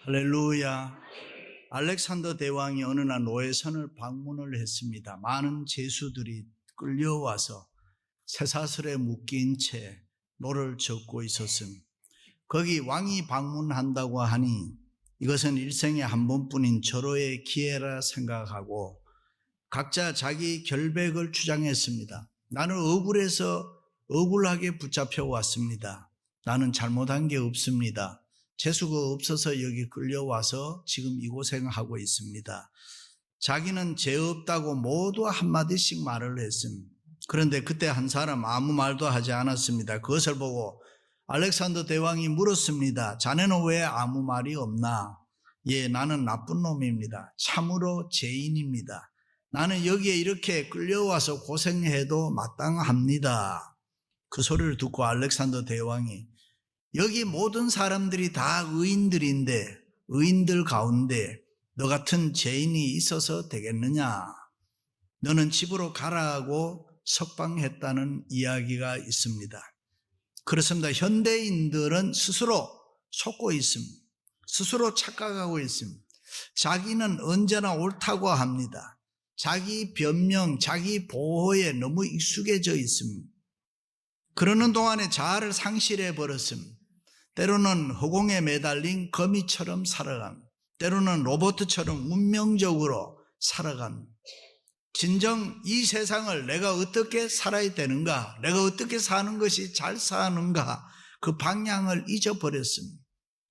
할렐루야. 알렉산더 대왕이 어느 날 노예선을 방문을 했습니다. 많은 죄수들이 끌려와서 쇠사슬에 묶인 채 노를 젓고 있었음. 거기 왕이 방문한다고 하니 이것은 일생에 한 번뿐인 절호의 기회라 생각하고 각자 자기 결백을 주장했습니다. 나는 억울해서 억울하게 붙잡혀 왔습니다. 나는 잘못한 게 없습니다. 재수가 없어서 여기 끌려와서 지금 이 고생을 하고 있습니다. 자기는 죄 없다고 모두 한마디씩 말을 했습니다. 그런데 그때 한 사람 아무 말도 하지 않았습니다. 그것을 보고 알렉산더 대왕이 물었습니다. 자네는 왜 아무 말이 없나? 예, 나는 나쁜 놈입니다. 참으로 죄인입니다. 나는 여기에 이렇게 끌려와서 고생해도 마땅합니다. 그 소리를 듣고 알렉산더 대왕이 여기 모든 사람들이 다 의인들인데 의인들 가운데 너 같은 죄인이 있어서 되겠느냐? 너는 집으로 가라고 석방했다는 이야기가 있습니다. 그렇습니다. 현대인들은 스스로 속고 있습니다. 스스로 착각하고 있습니다. 자기는 언제나 옳다고 합니다. 자기 변명, 자기 보호에 너무 익숙해져 있습니다. 그러는 동안에 자아를 상실해 버렸습니다. 때로는 허공에 매달린 거미처럼 살아갑니다. 때로는 로봇처럼 운명적으로 살아갑니다. 진정 이 세상을 내가 어떻게 살아야 되는가, 내가 어떻게 사는 것이 잘 사는가, 그 방향을 잊어버렸습니다.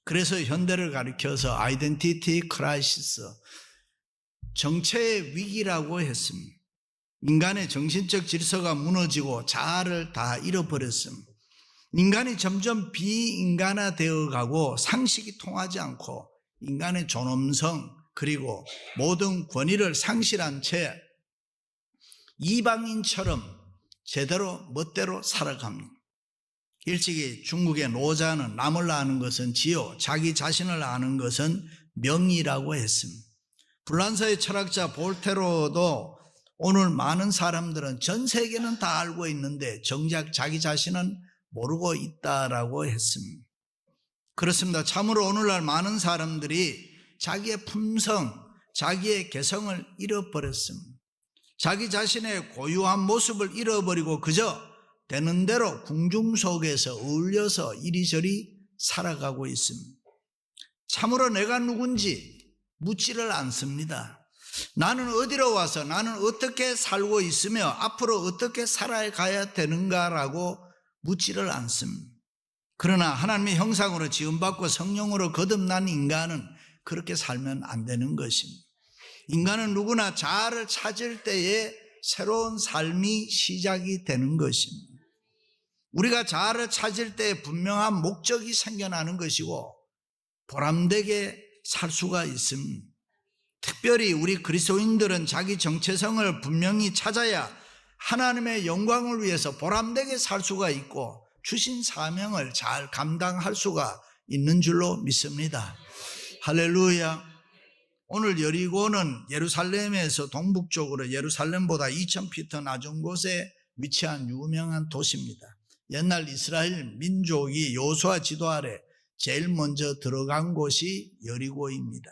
그래서 현대를 가리켜서 아이덴티티 크라이시스, 정체의 위기라고 했습니다. 인간의 정신적 질서가 무너지고 자아를 다 잃어버렸습니다. 인간이 점점 비인간화되어 가고 상식이 통하지 않고 인간의 존엄성 그리고 모든 권위를 상실한 채 이방인처럼 제대로 멋대로 살아갑니다. 일찍이 중국의 노자는 남을 아는 것은 지요, 자기 자신을 아는 것은 명이라고 했습니다. 불란서의 철학자 볼테로도 오늘 많은 사람들은 전 세계는 다 알고 있는데 정작 자기 자신은 모르고 있다라고 했습니다. 그렇습니다. 참으로 오늘날 많은 사람들이 자기의 품성, 자기의 개성을 잃어버렸습니다. 자기 자신의 고유한 모습을 잃어버리고 그저 되는 대로 궁중 속에서 어울려서 이리저리 살아가고 있습니다. 참으로 내가 누군지 묻지를 않습니다. 나는 어디로 와서 나는 어떻게 살고 있으며 앞으로 어떻게 살아가야 되는가라고 묻지를 않습니다. 그러나 하나님의 형상으로 지음받고 성령으로 거듭난 인간은 그렇게 살면 안 되는 것입니다. 인간은 누구나 자아를 찾을 때에 새로운 삶이 시작이 되는 것입니다. 우리가 자아를 찾을 때 분명한 목적이 생겨나는 것이고 보람되게 살 수가 있습니다. 특별히 우리 그리스도인들은 자기 정체성을 분명히 찾아야 하나님의 영광을 위해서 보람되게 살 수가 있고 주신 사명을 잘 감당할 수가 있는 줄로 믿습니다. 할렐루야. 오늘 여리고는 예루살렘에서 동북쪽으로 예루살렘보다 2000피트 낮은 곳에 위치한 유명한 도시입니다. 옛날 이스라엘 민족이 여호수아 지도 아래 제일 먼저 들어간 곳이 여리고입니다.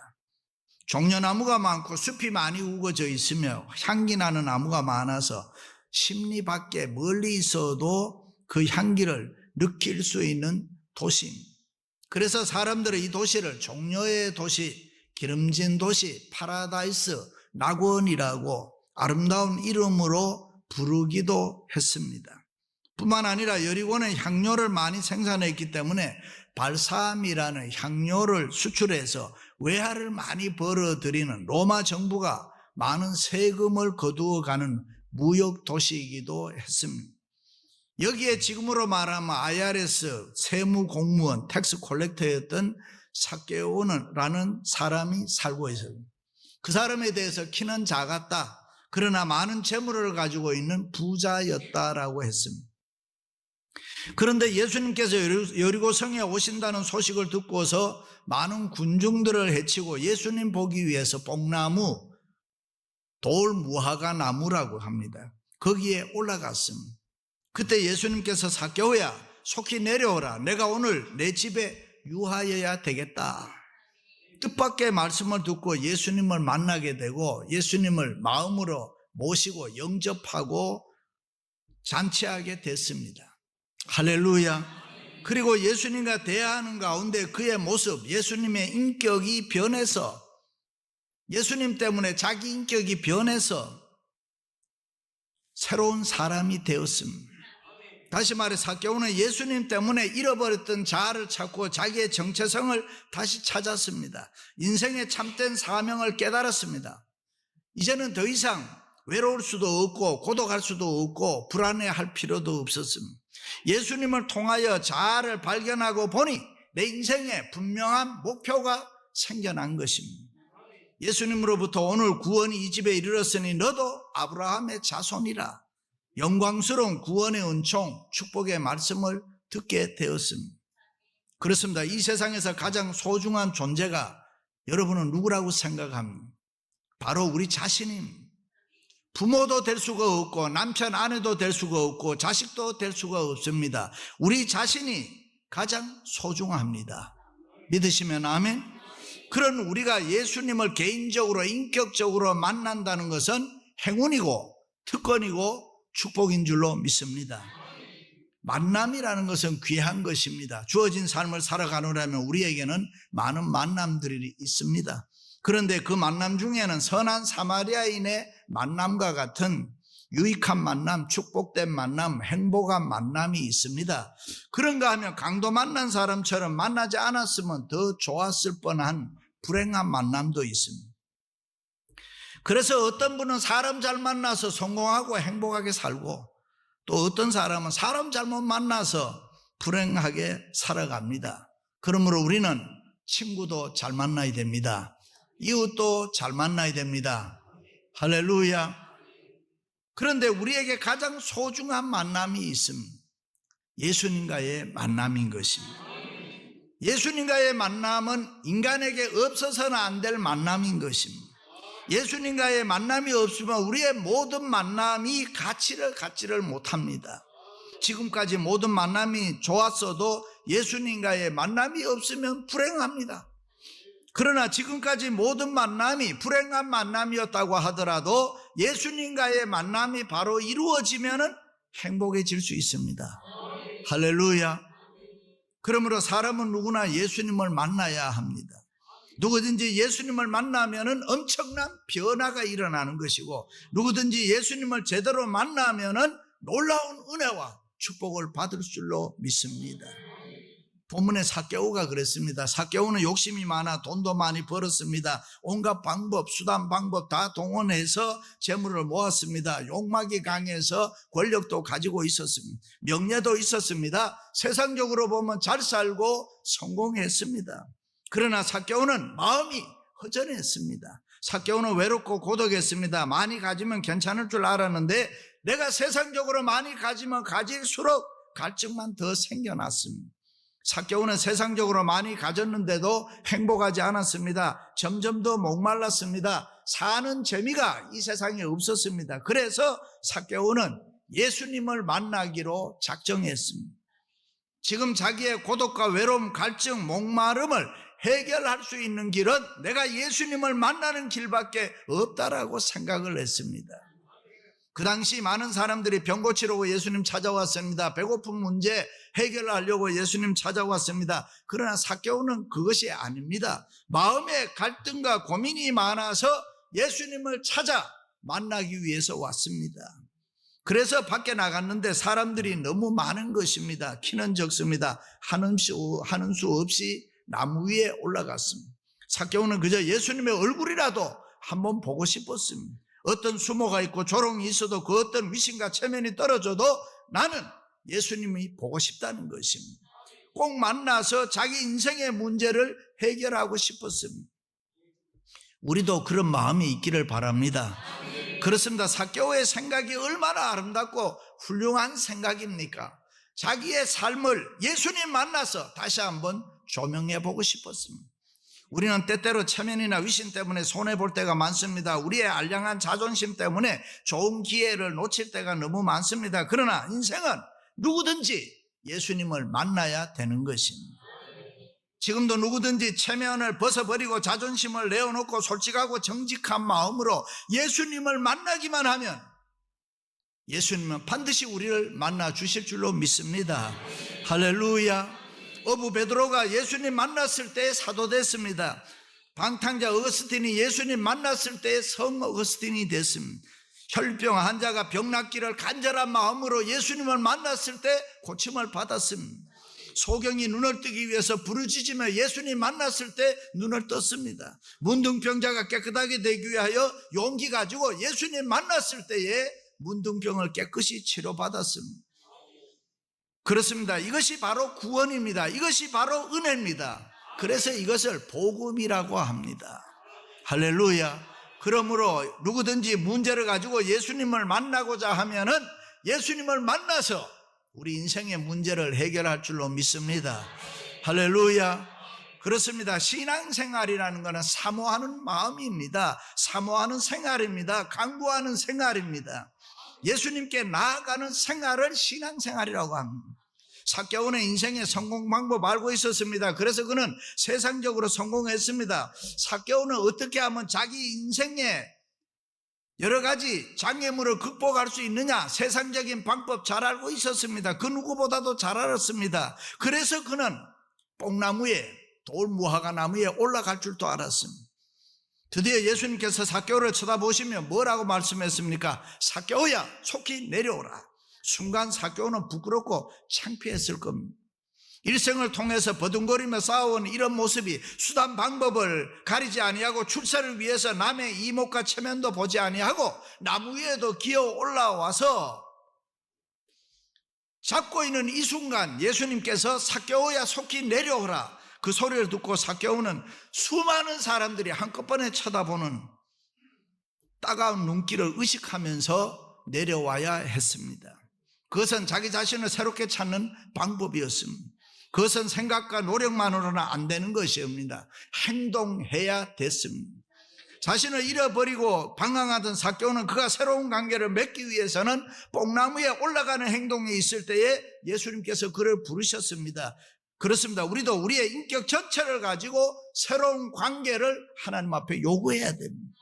종려나무가 많고 숲이 많이 우거져 있으며 향기 나는 나무가 많아서 십리 밖에 멀리 있어도 그 향기를 느낄 수 있는 도시입니다. 그래서 사람들은 이 도시를 종려의 도시, 기름진 도시, 파라다이스, 낙원이라고 아름다운 이름으로 부르기도 했습니다. 뿐만 아니라 여리고는 향료를 많이 생산했기 때문에 발삼이라는 향료를 수출해서 외화를 많이 벌어들이는 로마 정부가 많은 세금을 거두어가는 무역 도시이기도 했습니다. 여기에 지금으로 말하면 IRS 세무 공무원 텍스 콜렉터였던 사케오라는 사람이 살고 있어요. 그 사람에 대해서 키는 작았다. 그러나 많은 재물을 가지고 있는 부자였다라고 했습니다. 그런데 예수님께서 여리고 성에 오신다는 소식을 듣고서 많은 군중들을 해치고 예수님 보기 위해서 뽕나무, 돌 무화과 나무라고 합니다. 거기에 올라갔습니다. 그때 예수님께서 사케오야 속히 내려오라. 내가 오늘 내 집에 유하여야 되겠다. 뜻밖의 말씀을 듣고 예수님을 만나게 되고 예수님을 마음으로 모시고 영접하고 잔치하게 됐습니다. 할렐루야. 그리고 예수님과 대화하는 가운데 그의 모습, 예수님의 인격이 변해서, 예수님 때문에 자기 인격이 변해서 새로운 사람이 되었습니다. 다시 말해 삭개오는 예수님 때문에 잃어버렸던 자아를 찾고 자기의 정체성을 다시 찾았습니다. 인생의 참된 사명을 깨달았습니다. 이제는 더 이상 외로울 수도 없고 고독할 수도 없고 불안해할 필요도 없었습니다. 예수님을 통하여 자아를 발견하고 보니 내 인생에 분명한 목표가 생겨난 것입니다. 예수님으로부터 오늘 구원이 이 집에 이르렀으니 너도 아브라함의 자손이라. 영광스러운 구원의 은총, 축복의 말씀을 듣게 되었습니다. 그렇습니다. 이 세상에서 가장 소중한 존재가 여러분은 누구라고 생각합니까? 바로 우리 자신입니다. 부모도 될 수가 없고 남편 아내도 될 수가 없고 자식도 될 수가 없습니다. 우리 자신이 가장 소중합니다. 믿으시면 아멘. 그런 우리가 예수님을 개인적으로 인격적으로 만난다는 것은 행운이고 특권이고 축복인 줄로 믿습니다. 만남이라는 것은 귀한 것입니다. 주어진 삶을 살아가느라면 우리에게는 많은 만남들이 있습니다. 그런데 그 만남 중에는 선한 사마리아인의 만남과 같은 유익한 만남, 축복된 만남, 행복한 만남이 있습니다. 그런가 하면 강도 만난 사람처럼 만나지 않았으면 더 좋았을 뻔한 불행한 만남도 있습니다. 그래서 어떤 분은 사람 잘 만나서 성공하고 행복하게 살고 또 어떤 사람은 사람 잘못 만나서 불행하게 살아갑니다. 그러므로 우리는 친구도 잘 만나야 됩니다. 이웃도 잘 만나야 됩니다. 할렐루야. 그런데 우리에게 가장 소중한 만남이 있습니다. 예수님과의 만남인 것입니다. 예수님과의 만남은 인간에게 없어서는 안 될 만남인 것입니다. 예수님과의 만남이 없으면 우리의 모든 만남이 갖지를 못합니다. 지금까지 모든 만남이 좋았어도 예수님과의 만남이 없으면 불행합니다. 그러나 지금까지 모든 만남이 불행한 만남이었다고 하더라도 예수님과의 만남이 바로 이루어지면 행복해질 수 있습니다. 할렐루야. 그러므로 사람은 누구나 예수님을 만나야 합니다. 누구든지 예수님을 만나면 엄청난 변화가 일어나는 것이고 누구든지 예수님을 제대로 만나면 놀라운 은혜와 축복을 받을 줄로 믿습니다. 본문의 삭개오가 그랬습니다. 삭개오는 욕심이 많아 돈도 많이 벌었습니다. 온갖 방법, 수단 방법 다 동원해서 재물을 모았습니다. 욕망이 강해서 권력도 가지고 있었습니다. 명예도 있었습니다. 세상적으로 보면 잘 살고 성공했습니다. 그러나 삭개오는 마음이 허전했습니다. 삭개오는 외롭고 고독했습니다. 많이 가지면 괜찮을 줄 알았는데 내가 세상적으로 많이 가지면 가질수록 갈증만 더 생겨났습니다. 삭개오는 세상적으로 많이 가졌는데도 행복하지 않았습니다. 점점 더 목말랐습니다. 사는 재미가 이 세상에 없었습니다. 그래서 삭개오는 예수님을 만나기로 작정했습니다. 지금 자기의 고독과 외로움, 갈증, 목마름을 해결할 수 있는 길은 내가 예수님을 만나는 길밖에 없다라고 생각을 했습니다. 그 당시 많은 사람들이 병 고치려고 예수님 찾아왔습니다. 배고픈 문제 해결하려고 예수님 찾아왔습니다. 그러나 삭개오는 그것이 아닙니다. 마음의 갈등과 고민이 많아서 예수님을 찾아 만나기 위해서 왔습니다. 그래서 밖에 나갔는데 사람들이 너무 많은 것입니다. 키는 적습니다. 하는 수 없이 나무 위에 올라갔습니다. 삭개오는 그저 예수님의 얼굴이라도 한번 보고 싶었습니다. 어떤 수모가 있고 조롱이 있어도 그 어떤 위신과 체면이 떨어져도 나는 예수님이 보고 싶다는 것입니다. 꼭 만나서 자기 인생의 문제를 해결하고 싶었습니다. 우리도 그런 마음이 있기를 바랍니다. 그렇습니다. 삭개오의 생각이 얼마나 아름답고 훌륭한 생각입니까? 자기의 삶을 예수님 만나서 다시 한번 조명해 보고 싶었습니다. 우리는 때때로 체면이나 위신 때문에 손해볼 때가 많습니다. 우리의 알량한 자존심 때문에 좋은 기회를 놓칠 때가 너무 많습니다. 그러나 인생은 누구든지 예수님을 만나야 되는 것입니다. 지금도 누구든지 체면을 벗어버리고 자존심을 내어놓고 솔직하고 정직한 마음으로 예수님을 만나기만 하면 예수님은 반드시 우리를 만나 주실 줄로 믿습니다. 할렐루야. 어부 베드로가 예수님 만났을 때 사도 됐습니다. 방탕자 어거스틴이 예수님 만났을 때 성 어거스틴이 됐습니다. 혈병 환자가 병 낫기를 간절한 마음으로 예수님을 만났을 때 고침을 받았습니다. 소경이 눈을 뜨기 위해서 부르짖으며 예수님 만났을 때 눈을 떴습니다. 문둥병자가 깨끗하게 되기 위하여 용기 가지고 예수님 만났을 때에 문둥병을 깨끗이 치료받았습니다. 그렇습니다. 이것이 바로 구원입니다. 이것이 바로 은혜입니다. 그래서 이것을 복음이라고 합니다. 할렐루야. 그러므로 누구든지 문제를 가지고 예수님을 만나고자 하면은 예수님을 만나서 우리 인생의 문제를 해결할 줄로 믿습니다. 할렐루야. 그렇습니다. 신앙생활이라는 것은 사모하는 마음입니다. 사모하는 생활입니다. 강구하는 생활입니다. 예수님께 나아가는 생활을 신앙생활이라고 합니다. 삭개오는 인생의 성공 방법 알고 있었습니다. 그래서 그는 세상적으로 성공했습니다. 삭개오는 어떻게 하면 자기 인생에 여러 가지 장애물을 극복할 수 있느냐, 세상적인 방법 잘 알고 있었습니다. 그 누구보다도 잘 알았습니다. 그래서 그는 뽕나무에, 돌무화과 나무에 올라갈 줄도 알았습니다. 드디어 예수님께서 삭개오를 쳐다보시며 뭐라고 말씀했습니까? 삭개오야, 속히 내려오라. 순간 삭개오는 부끄럽고 창피했을 겁니다. 일생을 통해서 버둥거리며 쌓아온 이런 모습이 수단 방법을 가리지 아니하고 출세를 위해서 남의 이목과 체면도 보지 아니하고 나무 위에도 기어 올라와서 잡고 있는 이 순간 예수님께서 삭개오야 속히 내려오라, 그 소리를 듣고 삭개오는 수많은 사람들이 한꺼번에 쳐다보는 따가운 눈길을 의식하면서 내려와야 했습니다. 그것은 자기 자신을 새롭게 찾는 방법이었습니다. 그것은 생각과 노력만으로는 안 되는 것입니다. 행동해야 됐습니다. 자신을 잃어버리고 방황하던 삭개오는 그가 새로운 관계를 맺기 위해서는 뽕나무에 올라가는 행동이 있을 때에 예수님께서 그를 부르셨습니다. 그렇습니다. 우리도 우리의 인격 전체를 가지고 새로운 관계를 하나님 앞에 요구해야 됩니다.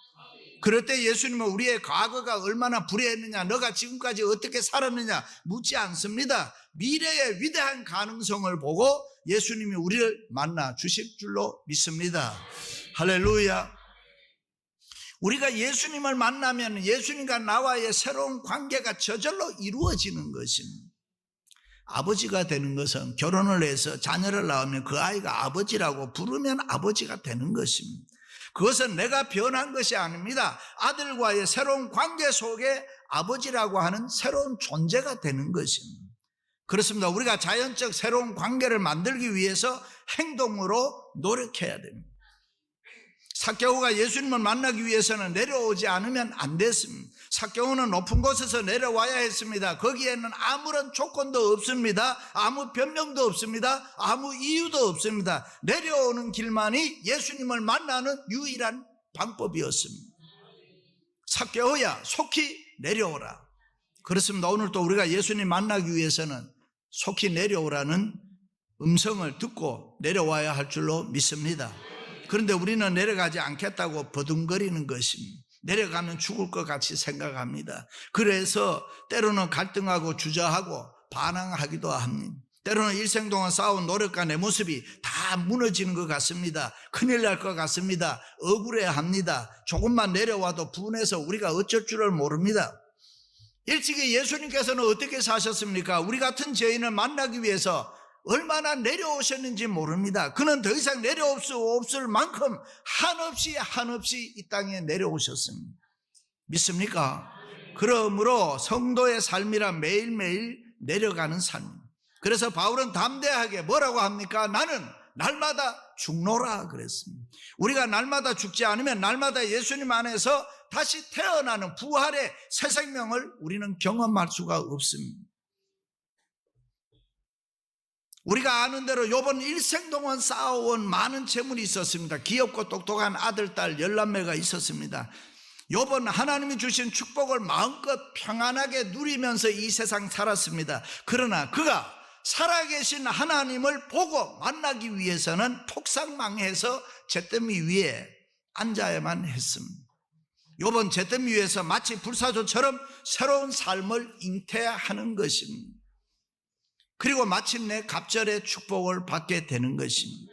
그럴 때 예수님은 우리의 과거가 얼마나 불의했느냐, 너가 지금까지 어떻게 살았느냐 묻지 않습니다. 미래의 위대한 가능성을 보고 예수님이 우리를 만나 주실 줄로 믿습니다. 할렐루야. 우리가 예수님을 만나면 예수님과 나와의 새로운 관계가 저절로 이루어지는 것입니다. 아버지가 되는 것은 결혼을 해서 자녀를 낳으면 그 아이가 아버지라고 부르면 아버지가 되는 것입니다. 그것은 내가 변한 것이 아닙니다. 아들과의 새로운 관계 속에 아버지라고 하는 새로운 존재가 되는 것입니다. 그렇습니다. 우리가 자연적 새로운 관계를 만들기 위해서 행동으로 노력해야 됩니다. 삭개오가 예수님을 만나기 위해서는 내려오지 않으면 안 됐습니다. 삭개오는 높은 곳에서 내려와야 했습니다. 거기에는 아무런 조건도 없습니다. 아무 변명도 없습니다. 아무 이유도 없습니다. 내려오는 길만이 예수님을 만나는 유일한 방법이었습니다. 삭개오야, 속히 내려오라. 그렇습니다. 오늘 또 우리가 예수님 만나기 위해서는 속히 내려오라는 음성을 듣고 내려와야 할 줄로 믿습니다. 그런데 우리는 내려가지 않겠다고 버둥거리는 것입니다. 내려가면 죽을 것 같이 생각합니다. 그래서 때로는 갈등하고 주저하고 반항하기도 합니다. 때로는 일생 동안 쌓아온 노력과 내 모습이 다 무너지는 것 같습니다. 큰일 날 것 같습니다. 억울해합니다. 조금만 내려와도 분해서 우리가 어쩔 줄을 모릅니다. 일찍이 예수님께서는 어떻게 사셨습니까? 우리 같은 죄인을 만나기 위해서 얼마나 내려오셨는지 모릅니다. 그는 더 이상 내려올 수 없을 만큼 한없이 이 땅에 내려오셨습니다. 믿습니까? 그러므로 성도의 삶이란 매일매일 내려가는 삶입니다. 그래서 바울은 담대하게 뭐라고 합니까? 나는 날마다 죽노라 그랬습니다. 우리가 날마다 죽지 않으면 날마다 예수님 안에서 다시 태어나는 부활의 새 생명을 우리는 경험할 수가 없습니다. 우리가 아는 대로 욥은 일생 동안 쌓아온 많은 재물이 있었습니다. 귀엽고 똑똑한 아들, 딸 11매가 있었습니다. 욥은 하나님이 주신 축복을 마음껏 평안하게 누리면서 이 세상 살았습니다. 그러나 그가 살아계신 하나님을 보고 만나기 위해서는 폭삭망해서 잿더미 위에 앉아야만 했습니다. 요번 잿더미 위에서 마치 불사조처럼 새로운 삶을 잉태하는 것입니다. 그리고 마침내 갑절의 축복을 받게 되는 것입니다.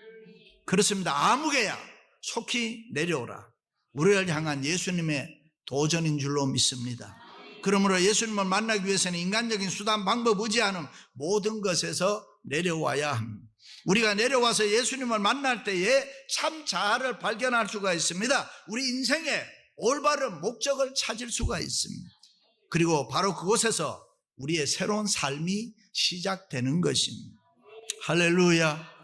그렇습니다. 아무개야 속히 내려오라. 우리를 향한 예수님의 도전인 줄로 믿습니다. 그러므로 예수님을 만나기 위해서는 인간적인 수단, 방법, 의지하는 모든 것에서 내려와야 합니다. 우리가 내려와서 예수님을 만날 때에 참 자아를 발견할 수가 있습니다. 우리 인생의 올바른 목적을 찾을 수가 있습니다. 그리고 바로 그곳에서 우리의 새로운 삶이 시작되는 것입니다. 할렐루야.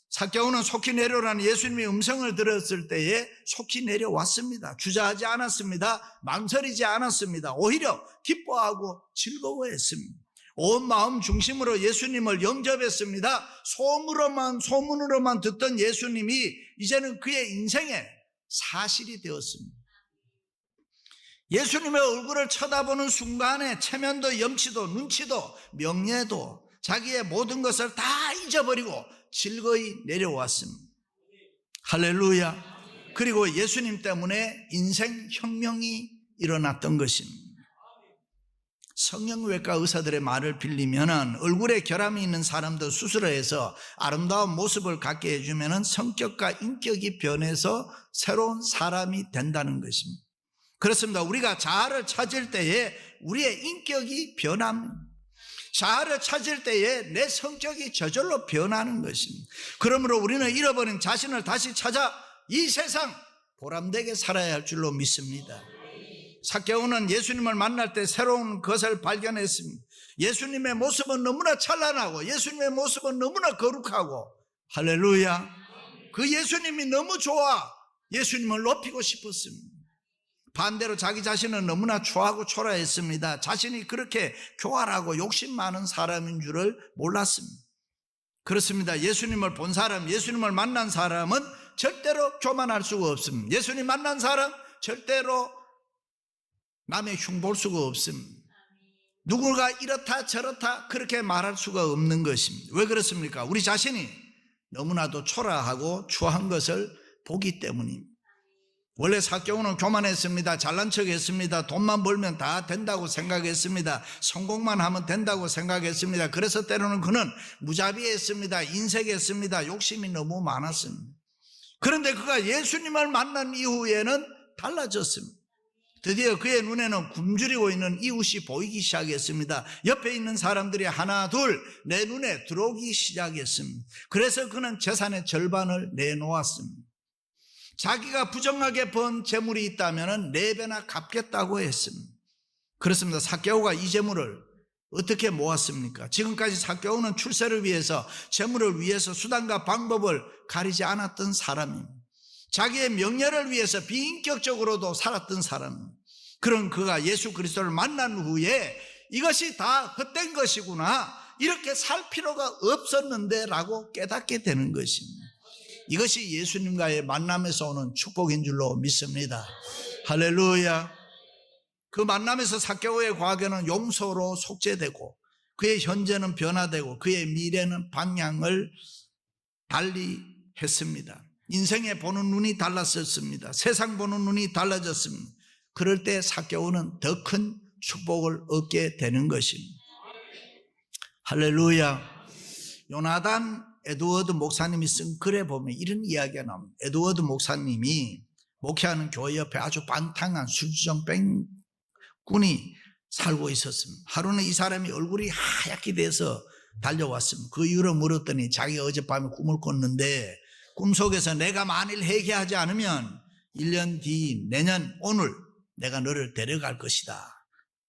삭개오는 속히 내려오라는 예수님의 음성을 들었을 때에 속히 내려왔습니다. 주저하지 않았습니다. 망설이지 않았습니다. 오히려 기뻐하고 즐거워했습니다. 온 마음 중심으로 예수님을 영접했습니다. 소문으로만 듣던 예수님이 이제는 그의 인생의 사실이 되었습니다. 예수님의 얼굴을 쳐다보는 순간에 체면도 염치도 눈치도 명예도 자기의 모든 것을 다 잊어버리고 즐거이 내려왔습니다. 할렐루야. 그리고 예수님 때문에 인생 혁명이 일어났던 것입니다. 성형외과 의사들의 말을 빌리면 얼굴에 결함이 있는 사람도 수술을 해서 아름다운 모습을 갖게 해주면 성격과 인격이 변해서 새로운 사람이 된다는 것입니다. 그렇습니다. 우리가 자아를 찾을 때에 우리의 인격이 변합니다. 자아를 찾을 때에 내 성격이 저절로 변하는 것입니다. 그러므로 우리는 잃어버린 자신을 다시 찾아 이 세상 보람되게 살아야 할 줄로 믿습니다. 삭개오는 예수님을 만날 때 새로운 것을 발견했습니다. 예수님의 모습은 너무나 찬란하고 예수님의 모습은 너무나 거룩하고 할렐루야. 그 예수님이 너무 좋아 예수님을 높이고 싶었습니다. 반대로 자기 자신은 너무나 추하고 초라했습니다. 자신이 그렇게 교활하고 욕심 많은 사람인 줄을 몰랐습니다. 그렇습니다. 예수님을 본 사람, 예수님을 만난 사람은 절대로 교만할 수가 없습니다. 예수님 만난 사람 절대로 남의 흉볼 수가 없습니다. 누군가 이렇다 저렇다 그렇게 말할 수가 없는 것입니다. 왜 그렇습니까? 우리 자신이 너무나도 초라하고 추한 것을 보기 때문입니다. 원래 삭개오는 교만했습니다. 잘난 척했습니다. 돈만 벌면 다 된다고 생각했습니다. 성공만 하면 된다고 생각했습니다. 그래서 때로는 그는 무자비했습니다. 인색했습니다. 욕심이 너무 많았습니다. 그런데 그가 예수님을 만난 이후에는 달라졌습니다. 드디어 그의 눈에는 굶주리고 있는 이웃이 보이기 시작했습니다. 옆에 있는 사람들이 하나 둘 내 눈에 들어오기 시작했습니다. 그래서 그는 재산의 절반을 내놓았습니다. 자기가 부정하게 번 재물이 있다면 4배나 갚겠다고 했습니다. 그렇습니다. 삭개오가 이 재물을 어떻게 모았습니까? 지금까지 삭개오는 출세를 위해서 재물을 위해서 수단과 방법을 가리지 않았던 사람입니다. 자기의 명예를 위해서 비인격적으로도 살았던 사람입니다. 그런 그가 예수 그리스도를 만난 후에 이것이 다 헛된 것이구나, 이렇게 살 필요가 없었는데 라고 깨닫게 되는 것입니다. 이것이 예수님과의 만남에서 오는 축복인 줄로 믿습니다. 할렐루야. 그 만남에서 삭개오의 과거는 용서로 속죄되고 그의 현재는 변화되고 그의 미래는 방향을 달리 했습니다. 인생에 보는 눈이 달랐었습니다. 세상 보는 눈이 달라졌습니다. 그럴 때 삭개오는 더 큰 축복을 얻게 되는 것입니다. 할렐루야. 요나단 에드워드 목사님이 쓴 글에 보면 이런 이야기가 나옵니다. 에드워드 목사님이 목회하는 교회 옆에 아주 반탕한 술주정 뺑꾼이 살고 있었습니다. 하루는 이 사람이 얼굴이 하얗게 돼서 달려왔습니다. 그 이유로 물었더니 자기가 어젯밤에 꿈을 꿨는데 꿈속에서 내가 만일 회개하지 않으면 1년 뒤 내년 오늘 내가 너를 데려갈 것이다,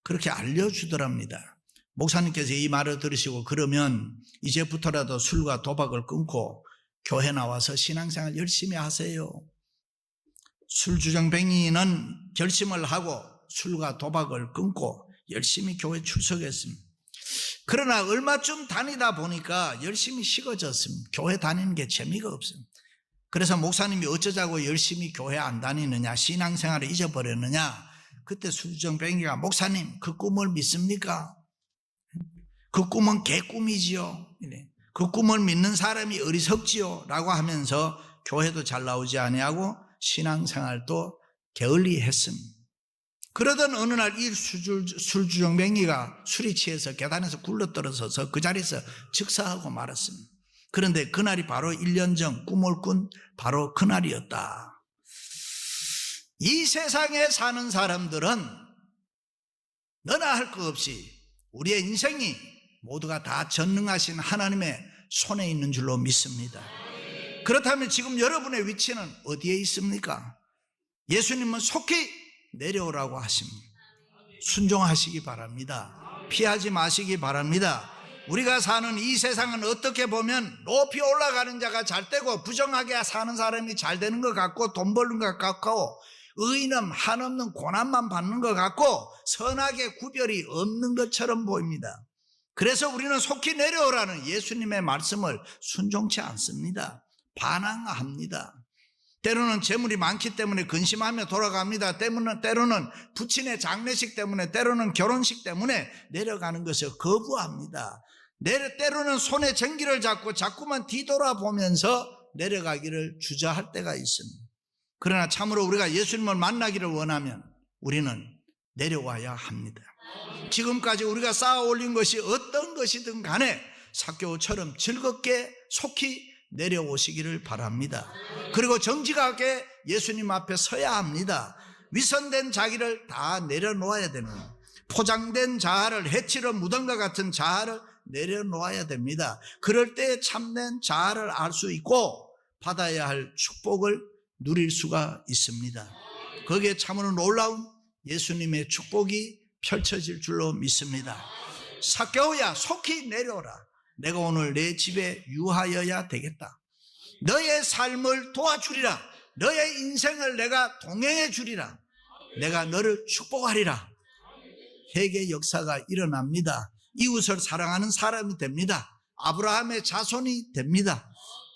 그렇게 알려주더랍니다. 목사님께서 이 말을 들으시고 그러면 이제부터라도 술과 도박을 끊고 교회 나와서 신앙생활 열심히 하세요. 술주정뱅이는 결심을 하고 술과 도박을 끊고 열심히 교회 출석했습니다. 그러나 얼마쯤 다니다 보니까 열심히 식어졌습니다. 교회 다니는 게 재미가 없습니다. 그래서 목사님이 어쩌자고 열심히 교회 안 다니느냐, 신앙생활을 잊어버렸느냐, 그때 술주정뱅이가 목사님 그 꿈을 믿습니까? 그 꿈은 개꿈이지요. 그 꿈을 믿는 사람이 어리석지요 라고 하면서 교회도 잘 나오지 아니하고 신앙생활도 게을리했습니다. 그러던 어느 날 이 술주정뱅이가 술이 취해서 계단에서 굴러떨어져서 그 자리에서 즉사하고 말았습니다. 그런데 그날이 바로 1년 전 꿈을 꾼 바로 그날이었다. 이 세상에 사는 사람들은 너나 할 것 없이 우리의 인생이 모두가 다 전능하신 하나님의 손에 있는 줄로 믿습니다. 그렇다면 지금 여러분의 위치는 어디에 있습니까? 예수님은 속히 내려오라고 하십니다. 순종하시기 바랍니다. 피하지 마시기 바랍니다. 우리가 사는 이 세상은 어떻게 보면 높이 올라가는 자가 잘 되고 부정하게 사는 사람이 잘 되는 것 같고 돈 버는 것 같고 의인은 한없는 고난만 받는 것 같고 선악의 구별이 없는 것처럼 보입니다. 그래서 우리는 속히 내려오라는 예수님의 말씀을 순종치 않습니다. 반항합니다. 때로는 재물이 많기 때문에 근심하며 돌아갑니다. 때로는 부친의 장례식 때문에, 때로는 결혼식 때문에 내려가는 것을 거부합니다. 때로는 손에 전기를 잡고 자꾸만 뒤돌아보면서 내려가기를 주저할 때가 있습니다. 그러나 참으로 우리가 예수님을 만나기를 원하면 우리는 내려와야 합니다. 지금까지 우리가 쌓아 올린 것이 어떤 것이든 간에 삭개오처럼 즐겁게 속히 내려오시기를 바랍니다. 그리고 정직하게 예수님 앞에 서야 합니다. 위선된 자기를 다 내려놓아야 되는, 포장된 자아를, 해치러 묻은 것 같은 자아를 내려놓아야 됩니다. 그럴 때 참된 자아를 알 수 있고 받아야 할 축복을 누릴 수가 있습니다. 거기에 참으로 놀라운 예수님의 축복이 펼쳐질 줄로 믿습니다. 삭개오야, 속히 내려오라. 내가 오늘 내 집에 유하여야 되겠다. 너의 삶을 도와주리라. 너의 인생을 내가 동행해 주리라. 내가 너를 축복하리라. 회개 역사가 일어납니다. 이웃을 사랑하는 사람이 됩니다. 아브라함의 자손이 됩니다.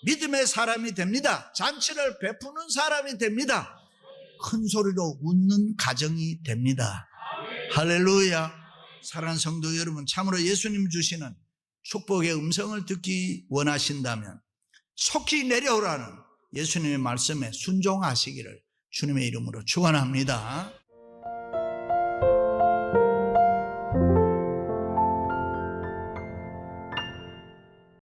믿음의 사람이 됩니다. 잔치를 베푸는 사람이 됩니다. 큰 소리로 웃는 가정이 됩니다. 할렐루야. 사랑하는 성도 여러분, 참으로 예수님 주시는 축복의 음성을 듣기 원하신다면 속히 내려오라는 예수님의 말씀에 순종하시기를 주님의 이름으로 축원합니다.